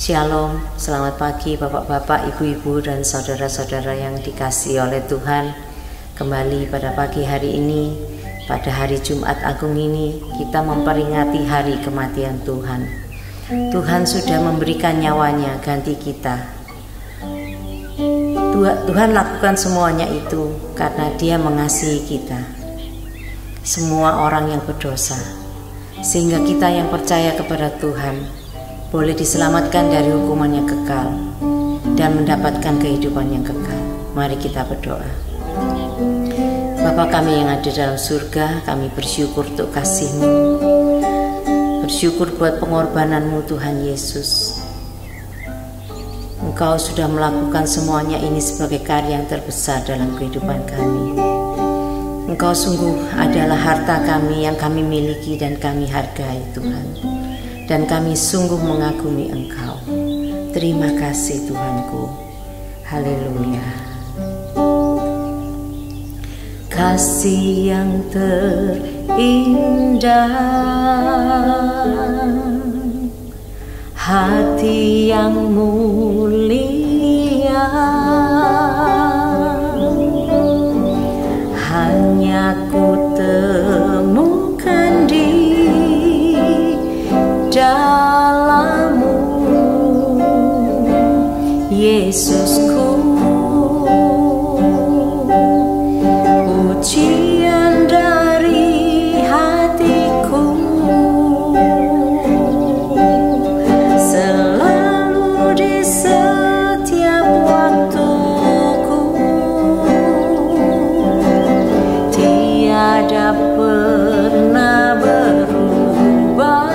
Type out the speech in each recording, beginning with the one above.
Shalom, selamat pagi bapak-bapak, ibu-ibu, dan saudara-saudara yang dikasihi oleh Tuhan. Kembali pada pagi hari ini, pada hari Jumat Agung ini, kita memperingati hari kematian Tuhan. Tuhan sudah memberikan nyawanya ganti kita. Tuhan lakukan semuanya itu karena Dia mengasihi kita, semua orang yang berdosa, sehingga kita yang percaya kepada Tuhan boleh diselamatkan dari hukuman yang kekal dan mendapatkan kehidupan yang kekal. Mari kita berdoa. Bapa kami yang ada dalam surga, kami bersyukur untuk kasih-Mu, bersyukur buat pengorbanan-Mu Tuhan Yesus. Engkau sudah melakukan semuanya ini sebagai karya yang terbesar dalam kehidupan kami. Engkau sungguh adalah harta kami yang kami miliki dan kami hargai Tuhan. Dan kami sungguh mengagumi Engkau. Terima kasih Tuhanku. Haleluya. Kasih yang terindah, hati yang mulia, hanya ku temukan di dalam-Mu, Yesusku. Pujian dari hatiku selalu di setiap waktuku, tiada pernah berubah.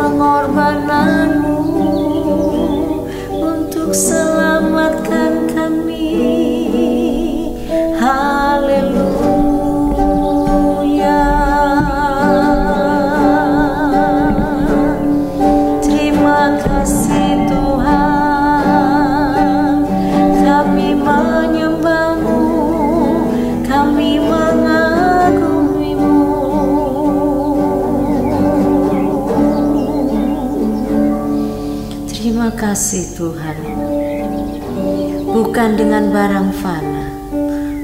pengorbananmu untuk selamatkan kami. Haleluya. Terima kasih Tuhan, kami menyembah-Mu, kami mengagumimu. Terima kasih Tuhan, bukan dengan barang fana,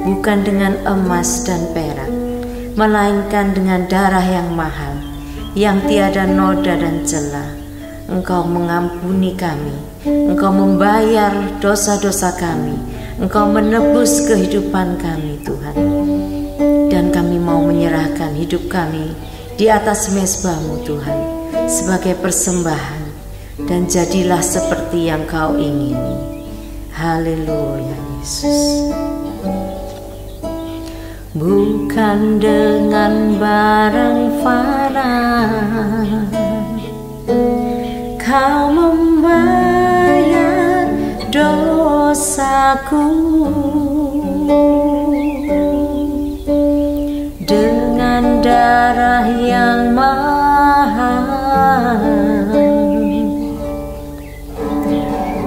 bukan dengan emas dan perak, melainkan dengan darah yang mahal, yang tiada noda dan celah. Engkau mengampuni kami, Engkau membayar dosa-dosa kami, Engkau menebus kehidupan kami Tuhan. Dan kami mau menyerahkan hidup kami di atas mezbah-Mu Tuhan, sebagai persembahan, dan jadilah seperti yang Kau ingini. Haleluya Yesus. Bukan dengan barang fana Kau membayar dosaku, dengan darah yang mahal,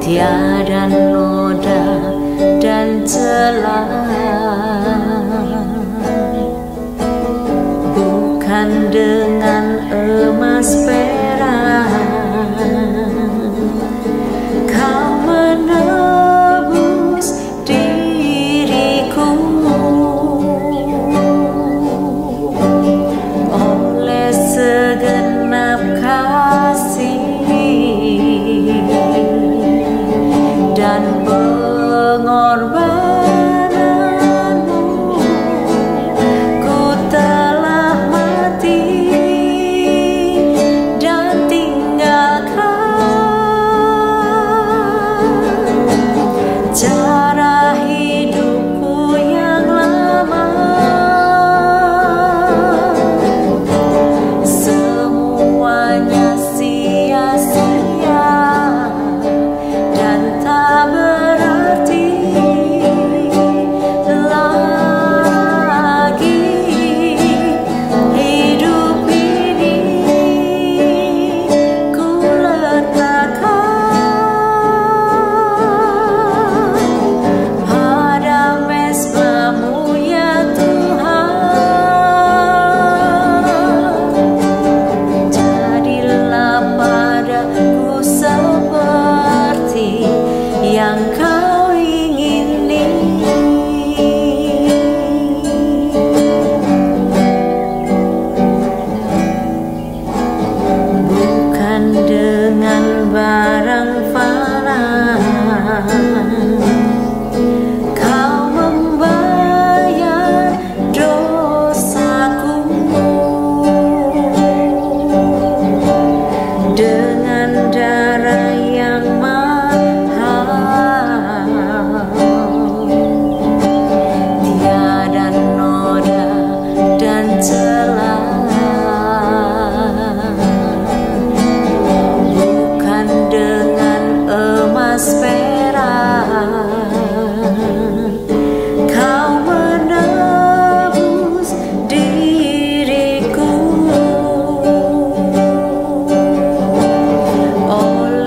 tiada noda dan celah. Bukan dengan emas perak Kau menebus diriku, oleh segenap kasih dan pengorbananmu, ku telah mati dan tinggalkan cara hidupku yang lama. Semuanya sia-sia dan tak berarti lagi. Hidup ini ku letakkan pada mezbah-Mu ya Tuhan. Jadilah padaku seperti yang Kau ingini. Bukan dengan barang fana Kau membayar dosaku, dengan darah yang mahal, tiada noda dan celah. Bukan dengan emas perak Kau menebus diriku, oleh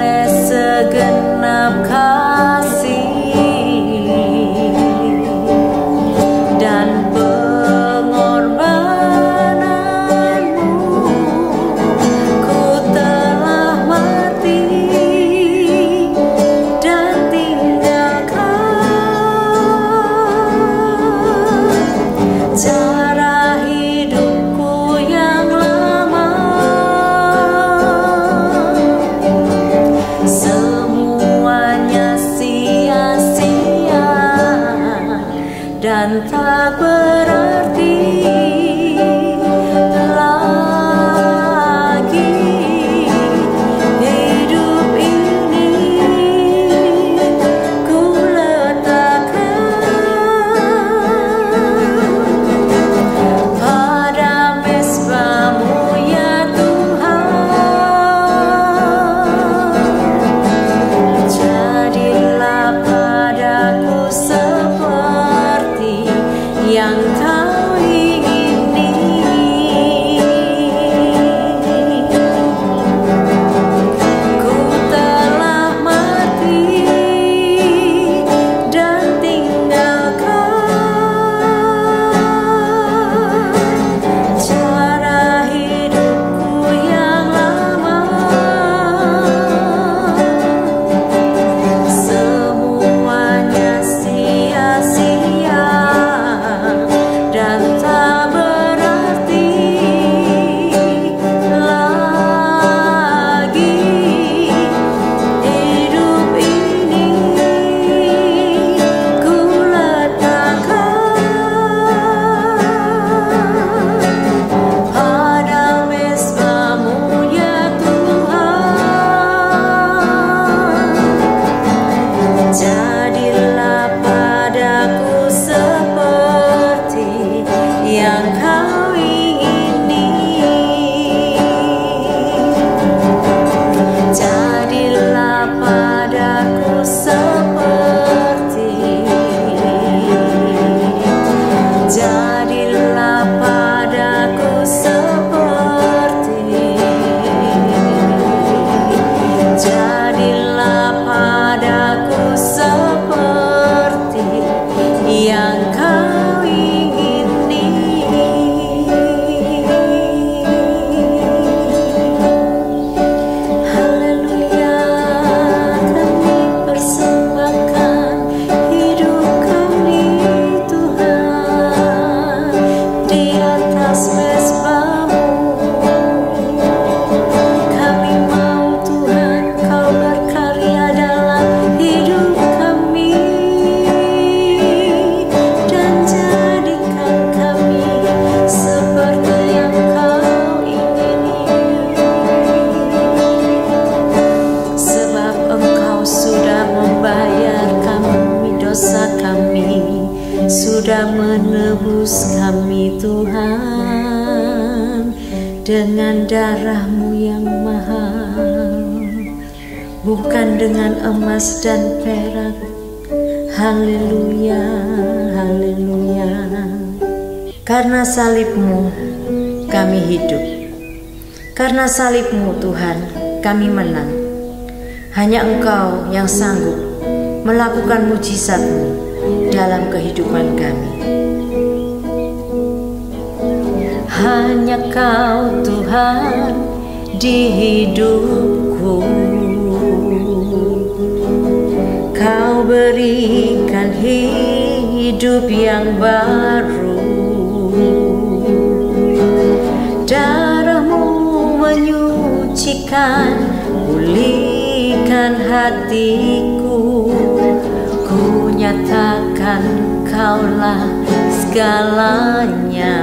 dengan darah-Mu yang mahal, bukan dengan emas dan perak. Haleluya, haleluya. Karena salib-Mu kami hidup. Karena salib-Mu Tuhan kami menang. Hanya Engkau yang sanggup melakukan mujizat-Mu dalam kehidupan kami. Hanya Kau Tuhan di hidupku. Kau berikan hidup yang baru. Darah-Mu menyucikan, pulihkan hatiku. Ku nyatakan Kaulah segalanya.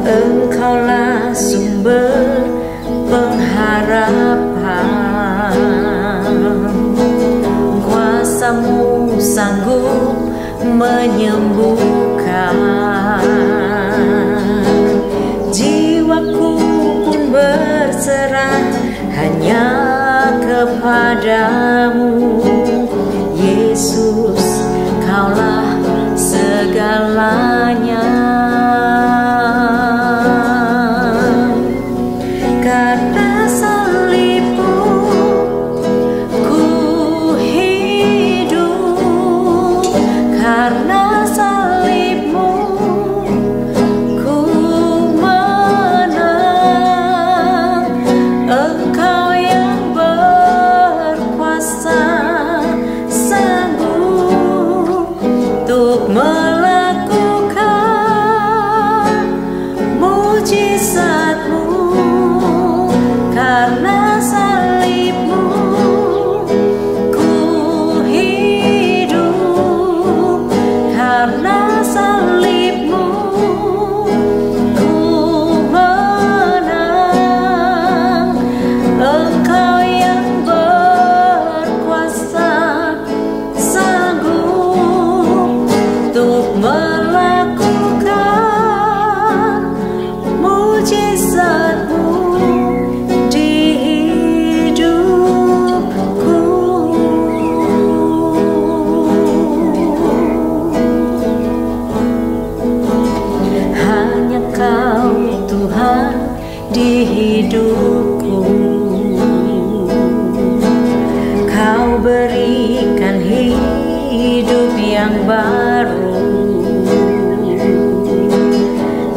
Engkaulah sumber pengharapan. Kuasa-Mu sanggup menyembuhkan. Jiwaku pun berserah hanya kepadamu. Yesus, Kaulah segalanya. Karena salib-Mu ku hidup. Karena salib-Mu ku menang. Engkau yang berkuasa sanggup untuk melakukan mujizat-Mu. Karena salib-Mu ku hidup. Karena salib-Mu ku menang. Engkau yang berkuasa sanggup untuk melakukan mujizat-Mu di hidupku. Hanya Kau Tuhan di hidupku. Kau berikan hidup yang baru.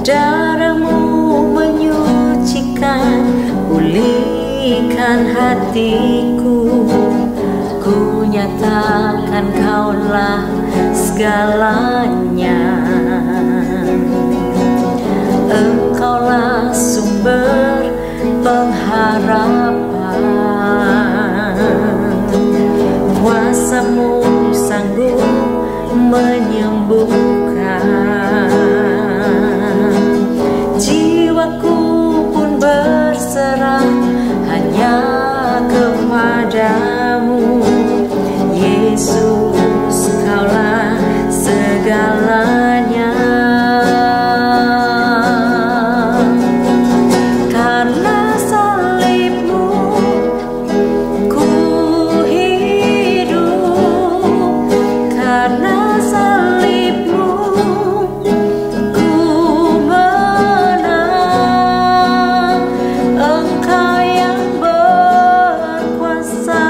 Darah-Mu menyucikan, pulihkan hatiku. Ku nyatakan Kaulah segalanya. Engkaulah sumber pengharapan. Kuasa-Mu sanggup menyembuhkan. Jiwaku pun berserah hanya kepadamu. Yesus, Kaulah segalanya. Karena salib-Mu ku hidup. Karena salib-Mu ku menang. Engkau yang berkuasa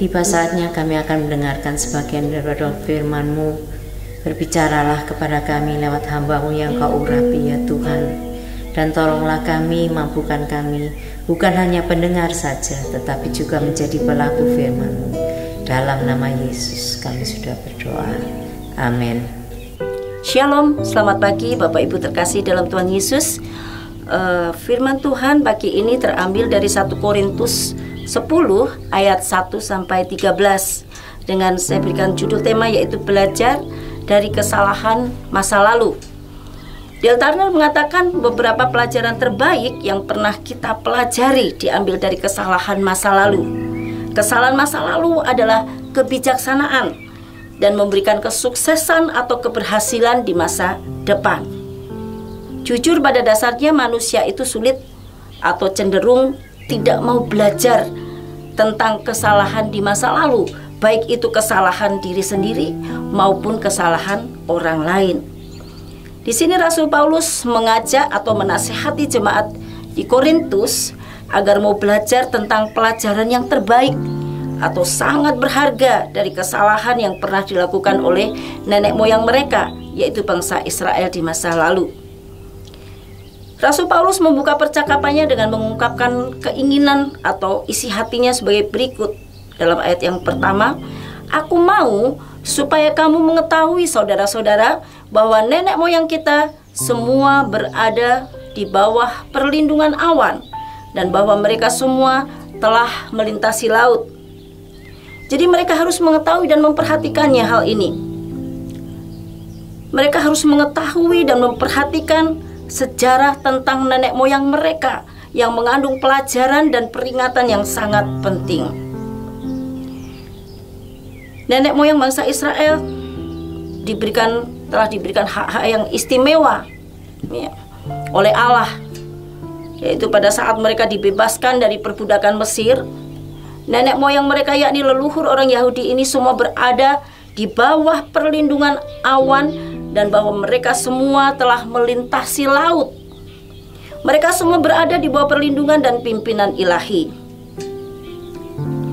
tiba saatnya kami akan mendengarkan sebagian daripada firman-Mu. Berbicaralah kepada kami lewat hamba-Mu yang Kau urapi ya Tuhan. Dan tolonglah kami, mampukan kami, bukan hanya pendengar saja, tetapi juga menjadi pelaku firman-Mu. Dalam nama Yesus kami sudah berdoa. Amin. Shalom, selamat pagi Bapak Ibu terkasih dalam Tuhan Yesus. Firman Tuhan pagi ini terambil dari 1 Korintus 10 ayat 1 sampai 13. Dengan saya berikan judul tema yaitu belajar dari kesalahan masa lalu. Dale Turner mengatakan beberapa pelajaran terbaik yang pernah kita pelajari diambil dari kesalahan masa lalu. Kesalahan masa lalu adalah kebijaksanaan dan memberikan kesuksesan atau keberhasilan di masa depan. Jujur pada dasarnya manusia itu sulit atau cenderung tidak mau belajar tentang kesalahan di masa lalu, baik itu kesalahan diri sendiri maupun kesalahan orang lain. Di sini Rasul Paulus mengajak atau menasihati jemaat di Korintus agar mau belajar tentang pelajaran yang terbaik atau sangat berharga dari kesalahan yang pernah dilakukan oleh nenek moyang mereka, yaitu bangsa Israel di masa lalu. Rasul Paulus membuka percakapannya dengan mengungkapkan keinginan atau isi hatinya sebagai berikut. Dalam ayat yang pertama, "Aku mau supaya kamu mengetahui saudara-saudara bahwa nenek moyang kita semua berada di bawah perlindungan awan dan bahwa mereka semua telah melintasi laut." Jadi mereka harus mengetahui dan memperhatikannya hal ini. Mereka harus mengetahui dan memperhatikan sejarah tentang nenek moyang mereka yang mengandung pelajaran dan peringatan yang sangat penting. Nenek moyang bangsa Israel telah diberikan hak-hak yang istimewa oleh Allah, yaitu pada saat mereka dibebaskan dari perbudakan Mesir. Nenek moyang mereka yakni leluhur orang Yahudi ini semua berada di bawah perlindungan awan dan bahwa mereka semua telah melintasi laut. Mereka semua berada di bawah perlindungan dan pimpinan ilahi.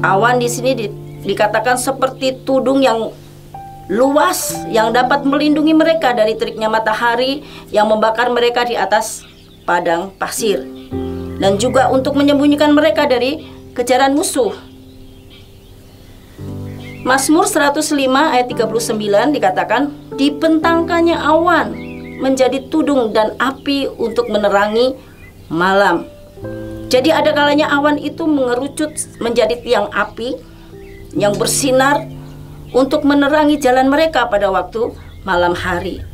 Awan di sini dikatakan seperti tudung yang luas yang dapat melindungi mereka dari teriknya matahari yang membakar mereka di atas padang pasir, dan juga untuk menyembunyikan mereka dari kejaran musuh. Mazmur 105 ayat 39 dikatakan, "Dibentangkannya awan menjadi tudung dan api untuk menerangi malam." Jadi ada kalanya awan itu mengerucut menjadi tiang api yang bersinar untuk menerangi jalan mereka pada waktu malam hari.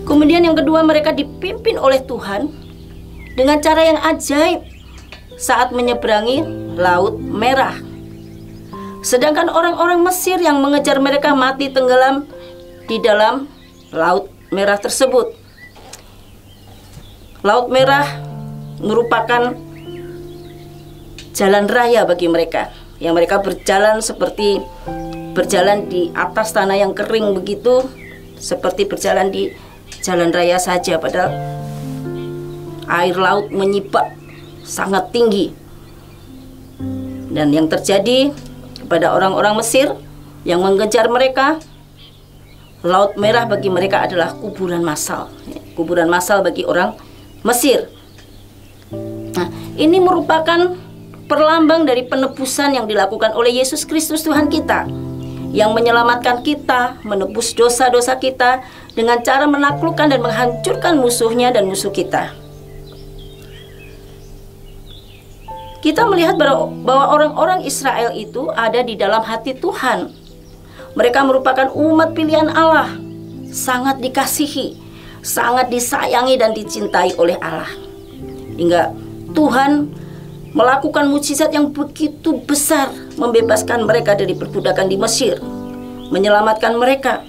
Kemudian yang kedua, mereka dipimpin oleh Tuhan dengan cara yang ajaib saat menyeberangi Laut Merah. Sedangkan orang-orang Mesir yang mengejar mereka mati tenggelam di dalam Laut Merah tersebut. Laut Merah merupakan jalan raya bagi mereka, yang mereka berjalan seperti berjalan di atas tanah yang kering begitu, seperti berjalan di jalan raya saja, padahal air laut menyibak sangat tinggi. Dan yang terjadi kepada orang-orang Mesir yang mengejar mereka, Laut Merah bagi mereka adalah kuburan massal. Kuburan massal bagi orang Mesir. Nah, ini merupakan perlambang dari penebusan yang dilakukan oleh Yesus Kristus Tuhan kita, yang menyelamatkan kita, menebus dosa-dosa kita dengan cara menaklukkan dan menghancurkan musuhnya dan musuh kita. Kita melihat bahwa orang-orang Israel itu ada di dalam hati Tuhan. Mereka merupakan umat pilihan Allah, sangat dikasihi, sangat disayangi dan dicintai oleh Allah. Hingga Tuhan melakukan mukjizat yang begitu besar, membebaskan mereka dari perbudakan di Mesir, menyelamatkan mereka.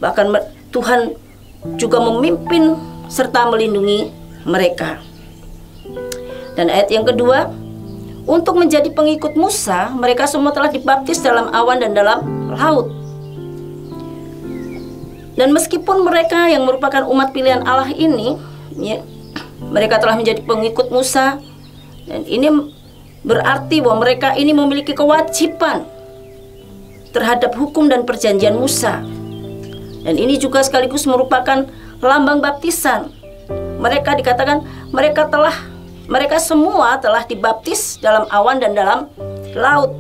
Bahkan Tuhan juga memimpin serta melindungi mereka. Dan ayat yang kedua, untuk menjadi pengikut Musa, mereka semua telah dibaptis dalam awan dan dalam laut. Dan meskipun mereka yang merupakan umat pilihan Allah ini, mereka telah menjadi pengikut Musa, dan ini berarti bahwa mereka ini memiliki kewajiban terhadap hukum dan perjanjian Musa. Dan ini juga sekaligus merupakan lambang baptisan. Mereka dikatakan mereka semua telah dibaptis dalam awan dan dalam laut.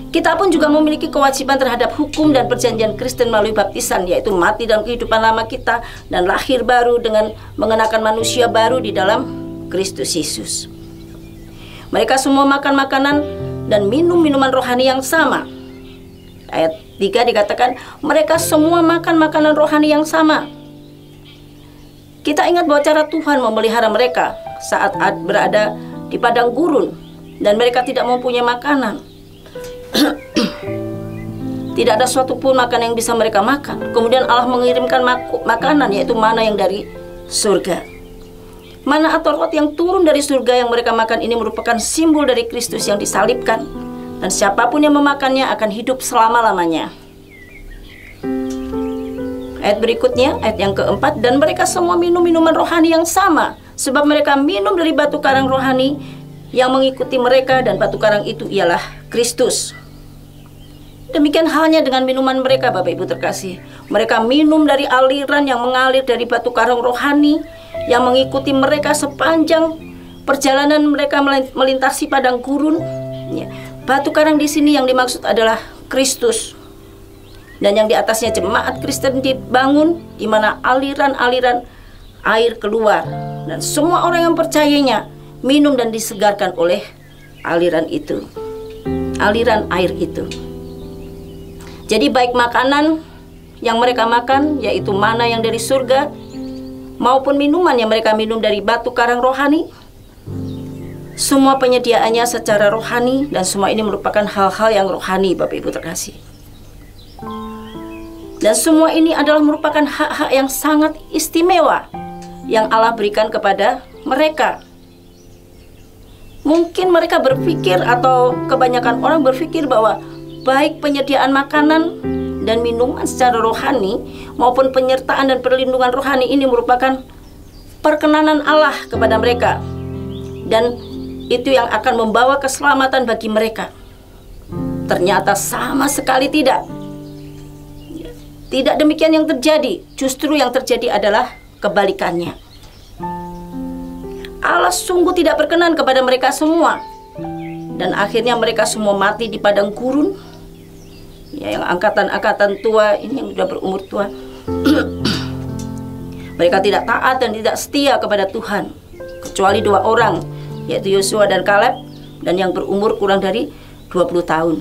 Kita pun juga memiliki kewajiban terhadap hukum dan perjanjian Kristen melalui baptisan, yaitu mati dalam kehidupan lama kita dan lahir baru dengan mengenakan manusia baru di dalam Kristus Yesus. Mereka semua makan makanan dan minum minuman rohani yang sama. Ayat 3 dikatakan mereka semua makan makanan rohani yang sama. Kita ingat bahwa cara Tuhan memelihara mereka saat berada di padang gurun dan mereka tidak mempunyai makanan. Tidak ada suatu pun makanan yang bisa mereka makan. Kemudian Allah mengirimkan makanan, yaitu mana yang dari surga. Mana atau roti yang turun dari surga yang mereka makan ini merupakan simbol dari Kristus yang disalibkan. Dan siapapun yang memakannya akan hidup selama-lamanya. Ayat berikutnya, ayat yang keempat, dan mereka semua minum minuman rohani yang sama, sebab mereka minum dari batu karang rohani yang mengikuti mereka, dan batu karang itu ialah Kristus. Demikian halnya dengan minuman mereka, Bapak Ibu terkasih. Mereka minum dari aliran yang mengalir dari batu karang rohani yang mengikuti mereka sepanjang perjalanan mereka melintasi padang gurun. Batu karang di sini yang dimaksud adalah Kristus. Dan yang di atasnya jemaat Kristen dibangun, di mana aliran-aliran air keluar. Dan semua orang yang percayanya minum dan disegarkan oleh aliran itu, aliran air itu. Jadi baik makanan yang mereka makan, yaitu mana yang dari surga, maupun minuman yang mereka minum dari batu karang rohani, semua penyediaannya secara rohani, dan semua ini merupakan hal-hal yang rohani, Bapak Ibu terkasih. Dan semua ini adalah merupakan hak-hak yang sangat istimewa yang Allah berikan kepada mereka. Mungkin mereka berpikir, atau kebanyakan orang berpikir, bahwa baik penyediaan makanan dan minuman secara rohani maupun penyertaan dan perlindungan rohani ini merupakan perkenanan Allah kepada mereka, dan itu yang akan membawa keselamatan bagi mereka. Ternyata sama sekali tidak. Tidak demikian yang terjadi. Justru yang terjadi adalah kebalikannya. Allah sungguh tidak berkenan kepada mereka semua, dan akhirnya mereka semua mati di padang gurun. Ya, yang angkatan-angkatan tua ini yang sudah berumur tua, mereka tidak taat dan tidak setia kepada Tuhan, kecuali 2 orang, yaitu Yosua dan Kaleb, dan yang berumur kurang dari 20 tahun.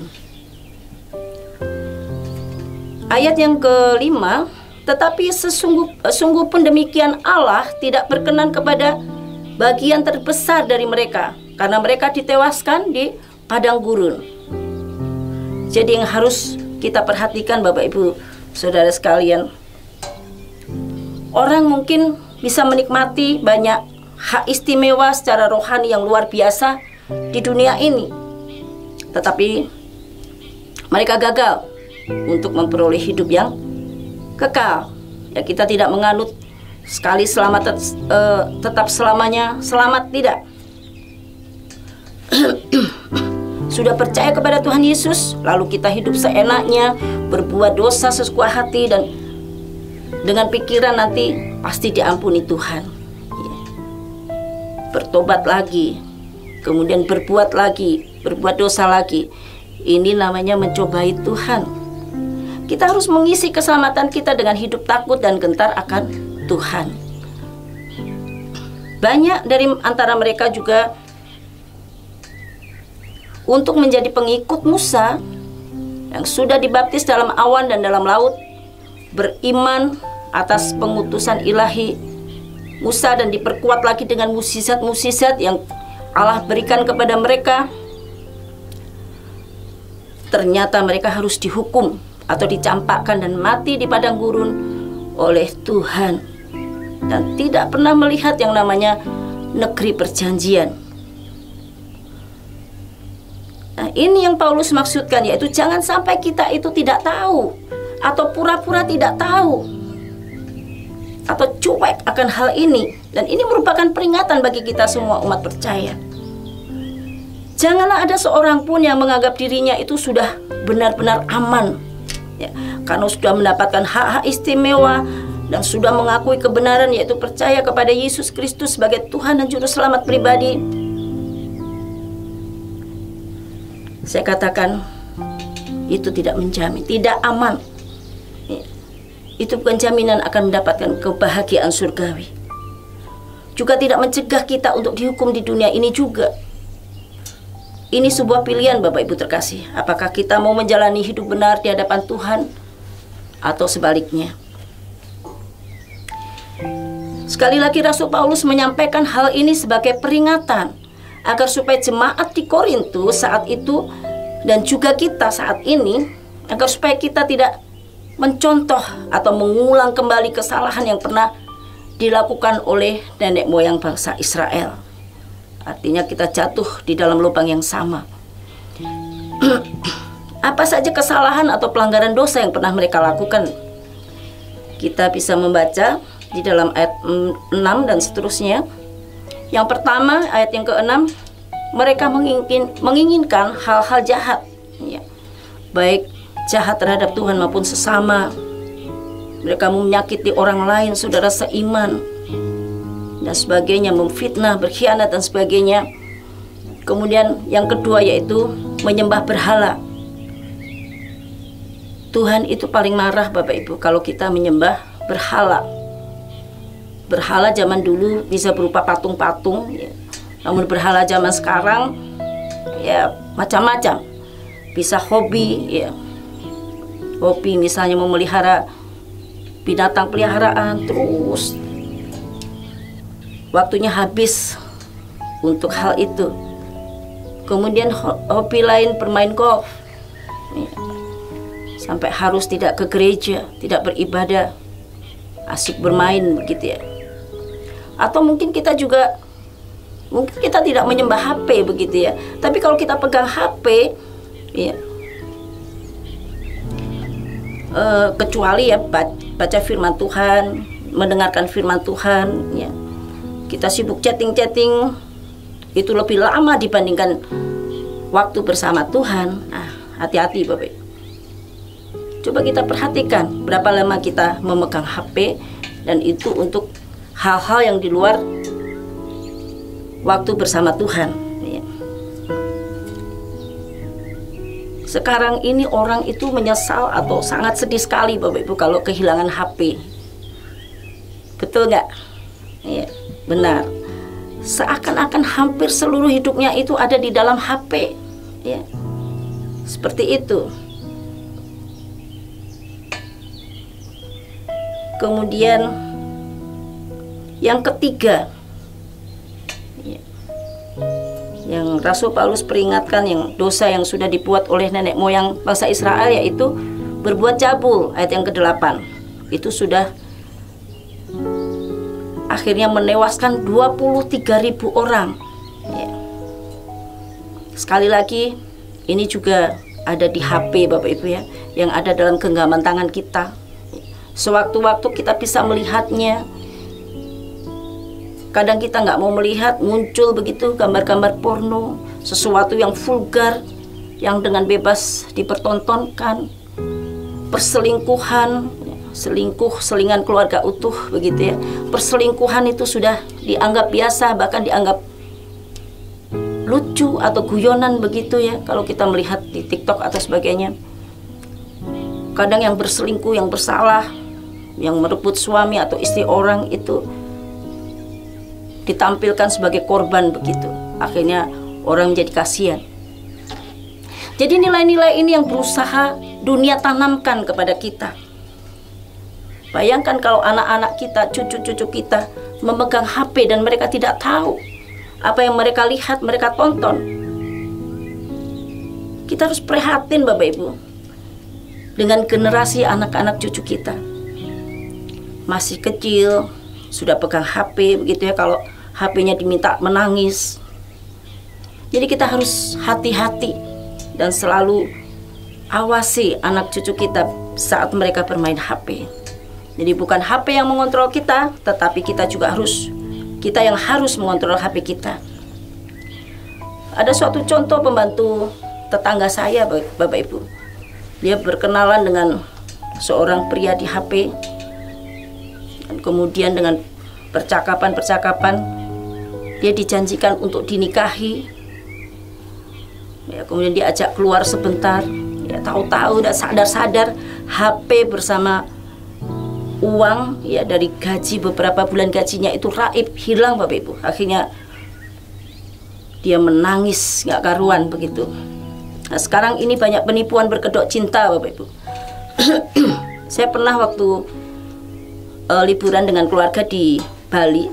Ayat yang kelima, tetapi sungguh pun demikian Allah tidak berkenan kepada bagian terbesar dari mereka, karena mereka ditewaskan di padang gurun. Jadi yang harus kita perhatikan, Bapak Ibu Saudara sekalian, orang mungkin bisa menikmati banyak hak istimewa secara rohani yang luar biasa di dunia ini, tetapi mereka gagal untuk memperoleh hidup yang kekal. Ya, kita tidak menganut sekali selamat tetap selamanya selamat, tidak. Sudah percaya kepada Tuhan Yesus, lalu kita hidup seenaknya, berbuat dosa sesuka hati, dan dengan pikiran nanti pasti diampuni Tuhan. Ya. Bertobat lagi, kemudian berbuat lagi, berbuat dosa lagi. Ini namanya mencobai Tuhan. Kita harus mengisi keselamatan kita dengan hidup takut dan gentar akan Tuhan. Banyak dari antara mereka juga untuk menjadi pengikut Musa yang sudah dibaptis dalam awan dan dalam laut, beriman atas pengutusan ilahi Musa dan diperkuat lagi dengan mukjizat-mukjizat yang Allah berikan kepada mereka. Ternyata mereka harus dihukum atau dicampakkan dan mati di padang gurun oleh Tuhan, dan tidak pernah melihat yang namanya negeri perjanjian. Nah, ini yang Paulus maksudkan, yaitu jangan sampai kita itu tidak tahu, atau pura-pura tidak tahu, atau cuek akan hal ini. Dan ini merupakan peringatan bagi kita semua umat percaya. Janganlah ada seorang pun yang menganggap dirinya itu sudah benar-benar aman, ya, karena sudah mendapatkan hak-hak istimewa dan sudah mengakui kebenaran, yaitu percaya kepada Yesus Kristus sebagai Tuhan dan Juru Selamat pribadi. Saya katakan itu tidak menjamin, tidak aman. Itu bukan jaminan akan mendapatkan kebahagiaan surgawi. Juga tidak mencegah kita untuk dihukum di dunia ini juga. Ini sebuah pilihan Bapak Ibu terkasih. Apakah kita mau menjalani hidup benar di hadapan Tuhan atau sebaliknya? Sekali lagi Rasul Paulus menyampaikan hal ini sebagai peringatan agar supaya jemaat di Korintus saat itu dan juga kita saat ini, agar supaya kita tidak mencontoh atau mengulang kembali kesalahan yang pernah dilakukan oleh nenek moyang bangsa Israel. Artinya kita jatuh di dalam lubang yang sama. Apa saja kesalahan atau pelanggaran dosa yang pernah mereka lakukan? Kita bisa membaca di dalam ayat 6 dan seterusnya. Yang pertama, ayat yang ke-6, mereka menginginkan hal-hal jahat, ya, baik jahat terhadap Tuhan maupun sesama. Mereka menyakiti orang lain, saudara seiman, dan sebagainya, memfitnah, berkhianat dan sebagainya. Kemudian yang kedua yaitu menyembah berhala. Tuhan itu paling marah Bapak Ibu kalau kita menyembah berhala. Berhala zaman dulu bisa berupa patung-patung, ya. Namun berhala zaman sekarang ya macam-macam. Bisa hobi, ya. Hobi misalnya memelihara binatang peliharaan, terus waktunya habis untuk hal itu. Kemudian hobi lain bermain golf, ya. Sampai harus tidak ke gereja, tidak beribadah, asik bermain begitu ya. Atau mungkin kita tidak menyembah HP begitu ya. Tapi kalau kita pegang HP, ya, kecuali ya baca firman Tuhan, mendengarkan firman Tuhan, ya. Kita sibuk chatting, itu lebih lama dibandingkan waktu bersama Tuhan. Nah, hati-hati Bapak. Coba kita perhatikan berapa lama kita memegang HP, dan itu untuk hal-hal yang di luar waktu bersama Tuhan, ya. Sekarang ini orang itu menyesal atau sangat sedih sekali Bapak Ibu kalau kehilangan HP. Betul nggak? Ya, benar. Seakan-akan hampir seluruh hidupnya itu ada di dalam HP, ya. Seperti itu. Kemudian yang ketiga, ya, yang Rasul Paulus peringatkan, yang dosa yang sudah dibuat oleh nenek moyang bangsa Israel, yaitu berbuat cabul. Ayat yang ke-8 itu sudah akhirnya menewaskan 23.000 orang, ya. Sekali lagi, ini juga ada di HP Bapak Ibu ya, yang ada dalam genggaman tangan kita. Sewaktu-waktu kita bisa melihatnya. Kadang kita nggak mau melihat, muncul begitu gambar-gambar porno, sesuatu yang vulgar, yang dengan bebas dipertontonkan, perselingkuhan, selingan keluarga utuh begitu ya. Perselingkuhan itu sudah dianggap biasa, bahkan dianggap lucu atau guyonan begitu ya, kalau kita melihat di TikTok atau sebagainya. Kadang yang berselingkuh, yang bersalah, yang merebut suami atau istri orang itu ditampilkan sebagai korban begitu. Akhirnya orang menjadi kasihan. Jadi nilai-nilai ini yang berusaha dunia tanamkan kepada kita. Bayangkan kalau anak-anak kita, cucu-cucu kita memegang HP dan mereka tidak tahu apa yang mereka lihat, mereka tonton. Kita harus prihatin Bapak Ibu dengan generasi anak-anak cucu kita. Masih kecil, sudah pegang HP begitu ya, kalau HP-nya diminta menangis. Jadi kita harus hati-hati dan selalu awasi anak cucu kita saat mereka bermain HP. Jadi bukan HP yang mengontrol kita, tetapi kita yang harus mengontrol HP kita. Ada suatu contoh pembantu tetangga saya, Bapak Ibu. Dia berkenalan dengan seorang pria di HP, dan kemudian dengan percakapan dia dijanjikan untuk dinikahi. Ya, kemudian diajak keluar sebentar. Ya, tahu-tahu dan sadar-sadar HP bersama uang ya dari gaji, beberapa bulan gajinya itu raib, hilang, Bapak Ibu. Akhirnya dia menangis nggak karuan begitu. Nah, sekarang ini banyak penipuan berkedok cinta, Bapak Ibu. Saya pernah waktu liburan dengan keluarga di Bali,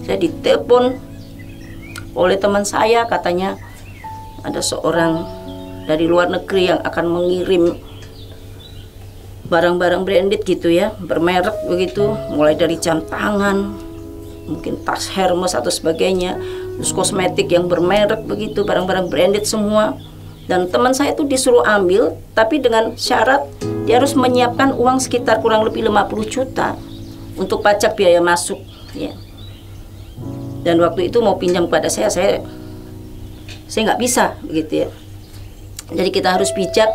saya ditelepon oleh teman saya, katanya ada seorang dari luar negeri yang akan mengirim barang-barang branded gitu ya, bermerek begitu, mulai dari jam tangan, mungkin tas Hermes atau sebagainya, terus kosmetik yang bermerek begitu, barang-barang branded semua. Dan teman saya itu disuruh ambil, tapi dengan syarat dia harus menyiapkan uang sekitar kurang lebih 50 juta untuk pajak biaya masuk ya. Dan waktu itu mau pinjam kepada saya nggak bisa begitu ya. Jadi kita harus bijak,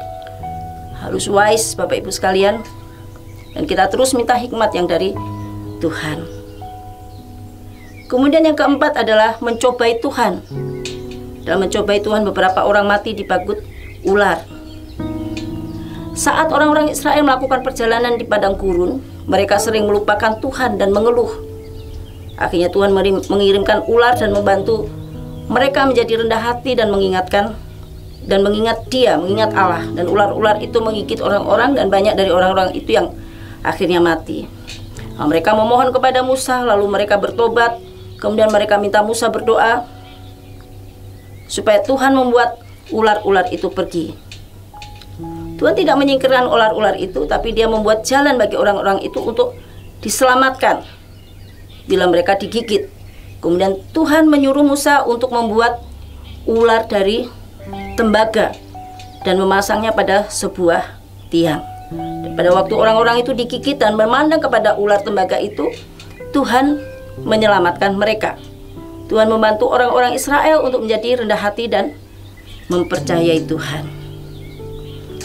harus wise, Bapak Ibu sekalian, dan kita terus minta hikmat yang dari Tuhan. Kemudian yang keempat adalah mencobai Tuhan. Dalam mencobai Tuhan, beberapa orang mati dipagut ular. Saat orang-orang Israel melakukan perjalanan di padang gurun, mereka sering melupakan Tuhan dan mengeluh. Akhirnya Tuhan mengirimkan ular dan membantu mereka menjadi rendah hati dan mengingat Allah. Dan ular-ular itu menggigit orang-orang, dan banyak dari orang-orang itu yang akhirnya mati. Nah, mereka memohon kepada Musa, lalu mereka bertobat. Kemudian mereka minta Musa berdoa supaya Tuhan membuat ular-ular itu pergi. Tuhan tidak menyingkirkan ular-ular itu, tapi Dia membuat jalan bagi orang-orang itu untuk diselamatkan bila mereka digigit. Kemudian Tuhan menyuruh Musa untuk membuat ular dari tembaga dan memasangnya pada sebuah tiang. Dan pada waktu orang-orang itu digigit dan memandang kepada ular tembaga itu, Tuhan menyelamatkan mereka. Tuhan membantu orang-orang Israel untuk menjadi rendah hati dan mempercayai Tuhan.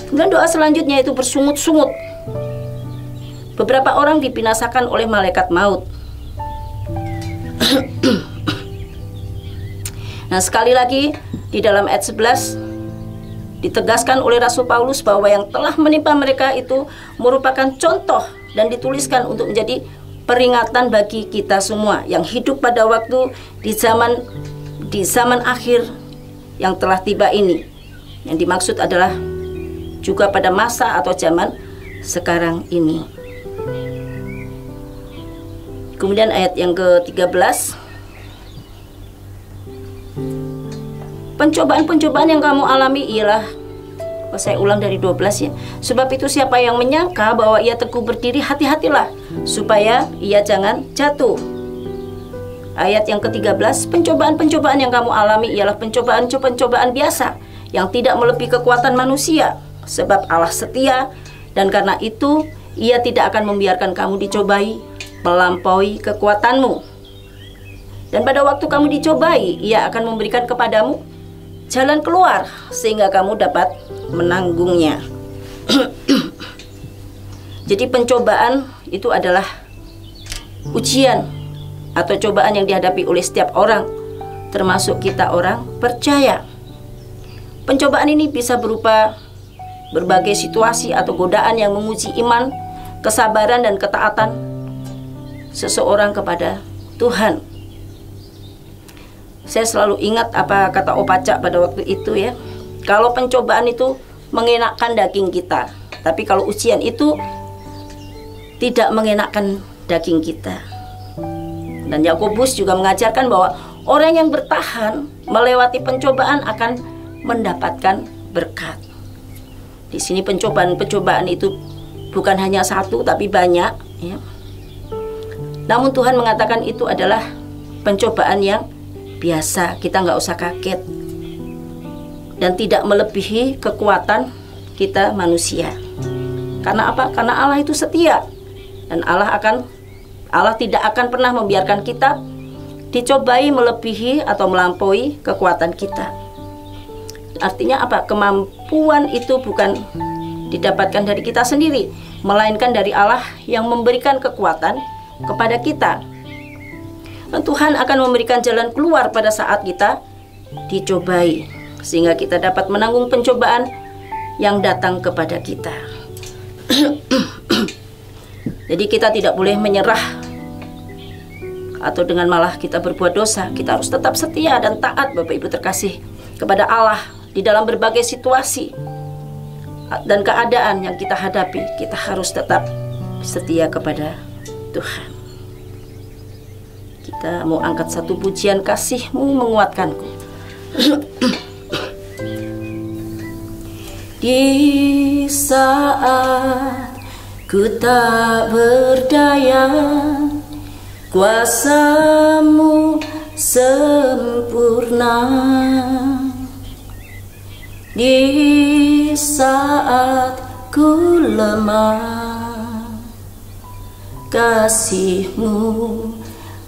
Kemudian doa selanjutnya itu bersungut-sungut. Beberapa orang dibinasakan oleh malaikat maut. Nah, sekali lagi di dalam ayat 11 ditegaskan oleh Rasul Paulus bahwa yang telah menimpa mereka itu merupakan contoh dan dituliskan untuk menjadi peringatan bagi kita semua yang hidup pada waktu di zaman akhir yang telah tiba ini. Yang dimaksud adalah juga pada masa atau zaman sekarang ini. Kemudian ayat yang ke-13, pencobaan-pencobaan yang kamu alami ialah, saya ulang dari 12 ya. Sebab itu siapa yang menyangka bahwa ia teguh berdiri, hati-hatilah supaya ia jangan jatuh. Ayat yang ke-13, pencobaan-pencobaan yang kamu alami ialah pencobaan biasa yang tidak melebihi kekuatan manusia. Sebab Allah setia, dan karena itu Ia tidak akan membiarkan kamu dicobai melampaui kekuatanmu. Dan pada waktu kamu dicobai, Ia akan memberikan kepadamu jalan keluar sehingga kamu dapat menanggungnya. Jadi pencobaan itu adalah ujian atau cobaan yang dihadapi oleh setiap orang, termasuk kita orang percaya. Pencobaan ini bisa berupa berbagai situasi atau godaan yang menguji iman, kesabaran dan ketaatan seseorang kepada Tuhan. Saya selalu ingat apa kata Opaca pada waktu itu ya. Kalau pencobaan itu mengenakkan daging kita, tapi kalau ujian itu tidak mengenakkan daging kita. Dan Yakobus juga mengajarkan bahwa orang yang bertahan melewati pencobaan akan mendapatkan berkat. Di sini pencobaan itu bukan hanya satu tapi banyak ya. Namun Tuhan mengatakan itu adalah pencobaan yang biasa, kita nggak usah kaget, dan tidak melebihi kekuatan kita manusia. Karena apa? Karena Allah itu setia, dan Allah tidak akan pernah membiarkan kita dicobai melebihi atau melampaui kekuatan kita. Artinya apa? Kemampuan itu bukan didapatkan dari kita sendiri, melainkan dari Allah yang memberikan kekuatan kepada kita. Dan Tuhan akan memberikan jalan keluar pada saat kita dicobai, sehingga kita dapat menanggung pencobaan yang datang kepada kita. Jadi kita tidak boleh menyerah atau dengan malah kita berbuat dosa. Kita harus tetap setia dan taat, Bapak Ibu terkasih, kepada Allah di dalam berbagai situasi dan keadaan yang kita hadapi. Kita harus tetap setia kepada Tuhan. Kita mau angkat satu pujian, kasih-Mu menguatkanku. Di saat ku tak berdaya, kuasa-Mu sempurna. Di saat ku lemah, kasih-Mu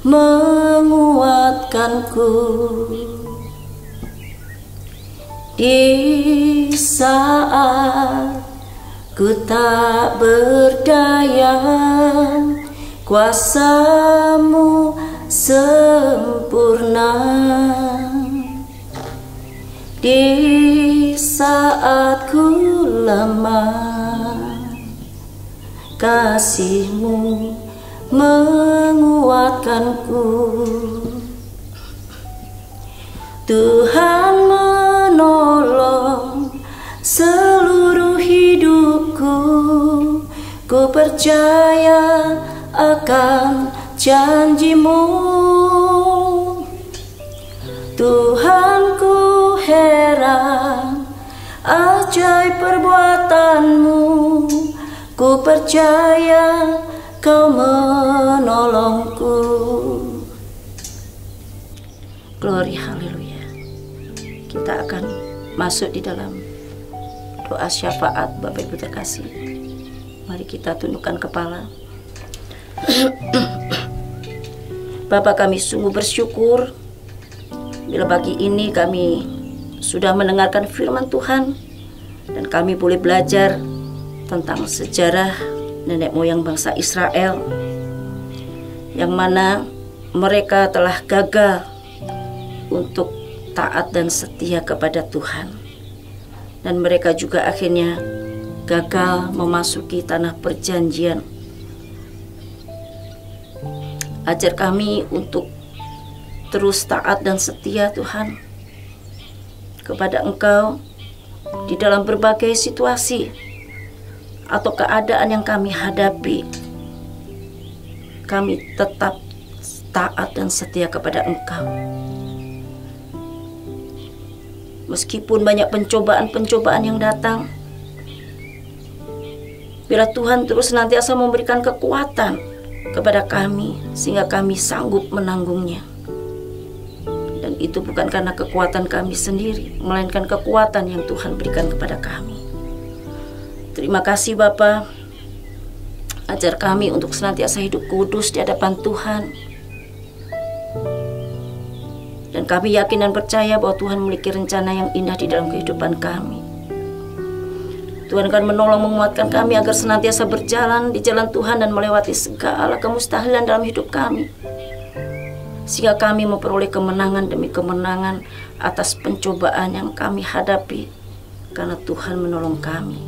menguatkanku. Di saat ku tak berdaya, kuasa-Mu sempurna. Di saat ku lemah, kasih-Mu menguatkanku. Tuhan menolong seluruh hidupku, ku percaya akan janji-Mu. Tuhan, ku heran ajaib perbuatan-Mu, ku percaya Kau menolongku. Glory, haleluya. Kita akan masuk di dalam doa syafaat, Bapak Ibu terkasih. Mari kita tundukkan kepala. Bapa, kami sungguh bersyukur bila pagi ini kami sudah mendengarkan firman Tuhan, dan kami boleh belajar tentang sejarah nenek moyang bangsa Israel, yang mana mereka telah gagal untuk taat dan setia kepada Tuhan, dan mereka juga akhirnya gagal memasuki tanah perjanjian. Ajar kami untuk terus taat dan setia, Tuhan, kepada Engkau di dalam berbagai situasi atau keadaan yang kami hadapi. Kami tetap taat dan setia kepada Engkau. Meskipun banyak pencobaan-pencobaan yang datang, biar Tuhan terus senantiasa memberikan kekuatan kepada kami, sehingga kami sanggup menanggungnya. Dan itu bukan karena kekuatan kami sendiri, melainkan kekuatan yang Tuhan berikan kepada kami. Terima kasih Bapa. Ajar kami untuk senantiasa hidup kudus di hadapan Tuhan. Dan kami yakin dan percaya bahwa Tuhan memiliki rencana yang indah di dalam kehidupan kami. Tuhan akan menolong menguatkan kami agar senantiasa berjalan di jalan Tuhan dan melewati segala kemustahilan dalam hidup kami, sehingga kami memperoleh kemenangan demi kemenangan atas pencobaan yang kami hadapi, karena Tuhan menolong kami.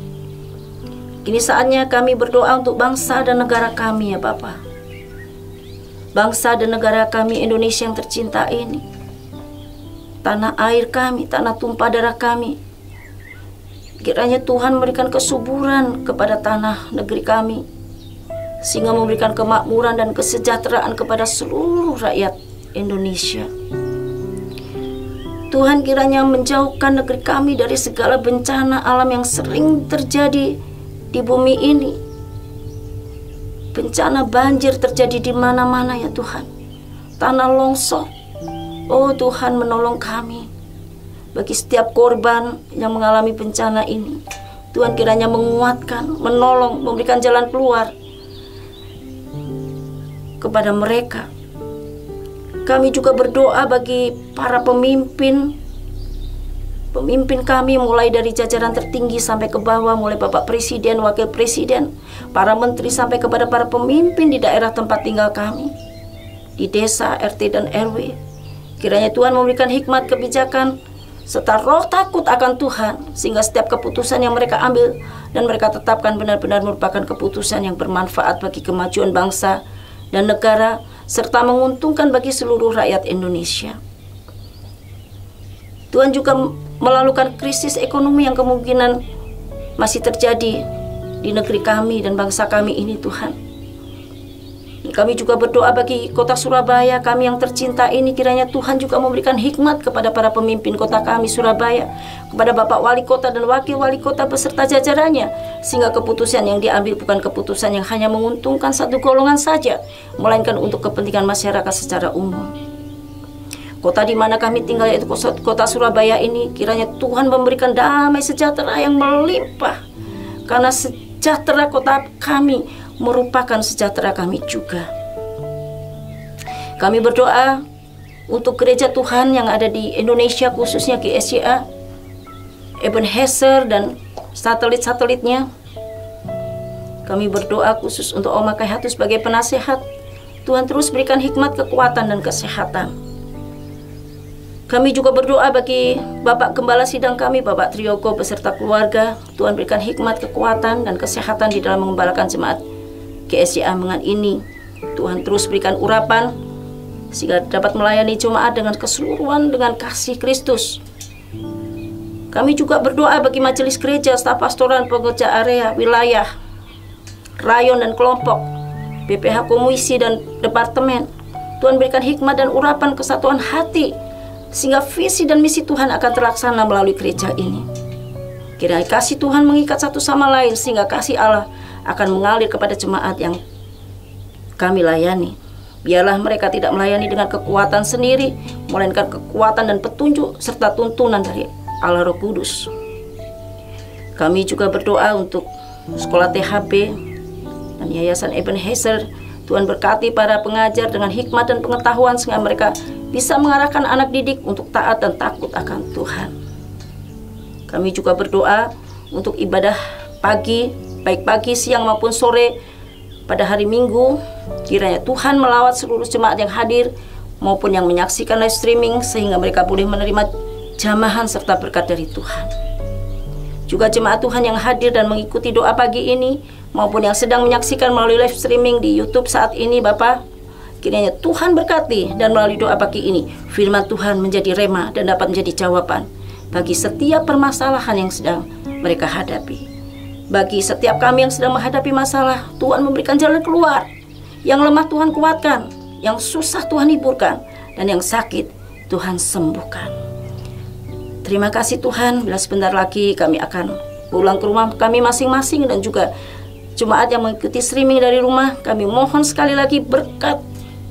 Kini saatnya kami berdoa untuk bangsa dan negara kami, ya Bapa. Bangsa dan negara kami Indonesia yang tercinta ini, tanah air kami, tanah tumpah darah kami. Kiranya Tuhan memberikan kesuburan kepada tanah negeri kami, sehingga memberikan kemakmuran dan kesejahteraan kepada seluruh rakyat Indonesia. Tuhan kiranya menjauhkan negeri kami dari segala bencana alam yang sering terjadi di bumi ini. Bencana banjir terjadi di mana-mana, ya Tuhan. Tanah longsor. Oh Tuhan, menolong kami. Bagi setiap korban yang mengalami bencana ini, Tuhan kiranya menguatkan, menolong, memberikan jalan keluar kepada mereka. Kami juga berdoa bagi para pemimpin kami, mulai dari jajaran tertinggi sampai ke bawah, mulai Bapak Presiden, Wakil Presiden, para menteri, sampai kepada para pemimpin di daerah tempat tinggal kami, di desa, RT dan RW. Kiranya Tuhan memberikan hikmat, kebijakan, serta roh takut akan Tuhan, sehingga setiap keputusan yang mereka ambil dan mereka tetapkan benar-benar merupakan keputusan yang bermanfaat bagi kemajuan bangsa dan negara, serta menguntungkan bagi seluruh rakyat Indonesia. Tuhan juga melalukan krisis ekonomi yang kemungkinan masih terjadi di negeri kami dan bangsa kami ini, Tuhan. Kami juga berdoa bagi kota Surabaya kami yang tercinta ini. Kiranya Tuhan juga memberikan hikmat kepada para pemimpin kota kami Surabaya, kepada Bapak Wali Kota dan Wakil Wali Kota beserta jajarannya, sehingga keputusan yang diambil bukan keputusan yang hanya menguntungkan satu golongan saja, melainkan untuk kepentingan masyarakat secara umum. Kota di mana kami tinggal, yaitu kota Surabaya ini, kiranya Tuhan memberikan damai sejahtera yang melimpah, karena sejahtera kota kami merupakan sejahtera kami juga. Kami berdoa untuk gereja Tuhan yang ada di Indonesia, khususnya GSCA, Ebenezer dan satelit-satelitnya. Kami berdoa khusus untuk Oma Kayhatu sebagai penasehat. Tuhan terus berikan hikmat, kekuatan, dan kesehatan. Kami juga berdoa bagi Bapak Gembala Sidang kami, Bapak Triyogo beserta keluarga. Tuhan berikan hikmat, kekuatan, dan kesehatan di dalam mengembalakan jemaat GSCA Mengan ini. Tuhan terus berikan urapan sehingga dapat melayani jemaat dengan keseluruhan dengan kasih Kristus. Kami juga berdoa bagi majelis gereja, staf pastoral, pengerja area, wilayah, rayon dan kelompok, BPH komisi dan departemen. Tuhan berikan hikmat dan urapan, kesatuan hati, sehingga visi dan misi Tuhan akan terlaksana melalui gereja ini. Kiranya kasih Tuhan mengikat satu sama lain, sehingga kasih Allah akan mengalir kepada jemaat yang kami layani. Biarlah mereka tidak melayani dengan kekuatan sendiri, melainkan kekuatan dan petunjuk serta tuntunan dari Allah Roh Kudus. Kami juga berdoa untuk sekolah THB dan Yayasan Ebenezer. Tuhan berkati para pengajar dengan hikmat dan pengetahuan, sehingga mereka bisa mengarahkan anak didik untuk taat dan takut akan Tuhan. Kami juga berdoa untuk ibadah pagi, baik pagi, siang maupun sore pada hari Minggu. Kiranya Tuhan melawat seluruh jemaat yang hadir maupun yang menyaksikan live streaming, sehingga mereka boleh menerima jamahan serta berkat dari Tuhan. Juga jemaat Tuhan yang hadir dan mengikuti doa pagi ini maupun yang sedang menyaksikan melalui live streaming di YouTube saat ini, Bapak, kiranya Tuhan berkati, dan melalui doa pagi ini firman Tuhan menjadi rema dan dapat menjadi jawaban bagi setiap permasalahan yang sedang mereka hadapi. Bagi setiap kami yang sedang menghadapi masalah, Tuhan memberikan jalan keluar. Yang lemah Tuhan kuatkan, yang susah Tuhan hiburkan, dan yang sakit Tuhan sembuhkan. Terima kasih Tuhan. Bila sebentar lagi kami akan pulang ke rumah kami masing-masing, dan juga jemaat yang mengikuti streaming dari rumah, kami mohon sekali lagi berkat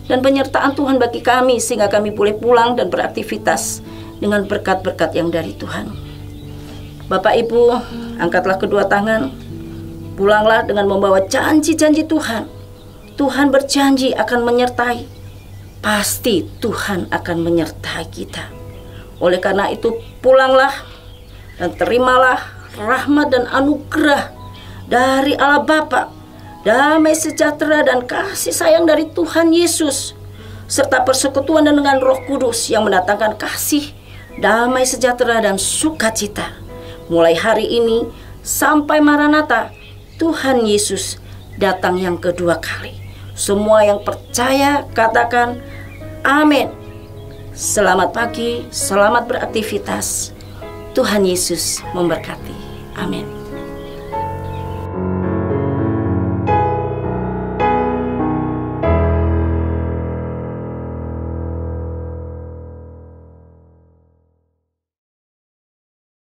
dan penyertaan Tuhan bagi kami, sehingga kami boleh pulang dan beraktivitas dengan berkat-berkat yang dari Tuhan. Bapak Ibu, angkatlah kedua tangan, pulanglah dengan membawa janji-janji Tuhan. Tuhan berjanji akan menyertai. Pasti Tuhan akan menyertai kita. Oleh karena itu, pulanglah dan terimalah rahmat dan anugerah dari Allah Bapa, damai sejahtera dan kasih sayang dari Tuhan Yesus, serta persekutuan dan dengan Roh Kudus yang mendatangkan kasih, damai sejahtera dan sukacita. Mulai hari ini sampai Maranatha, Tuhan Yesus datang yang kedua kali. Semua yang percaya katakan amin. Selamat pagi, selamat beraktivitas. Tuhan Yesus memberkati. Amin.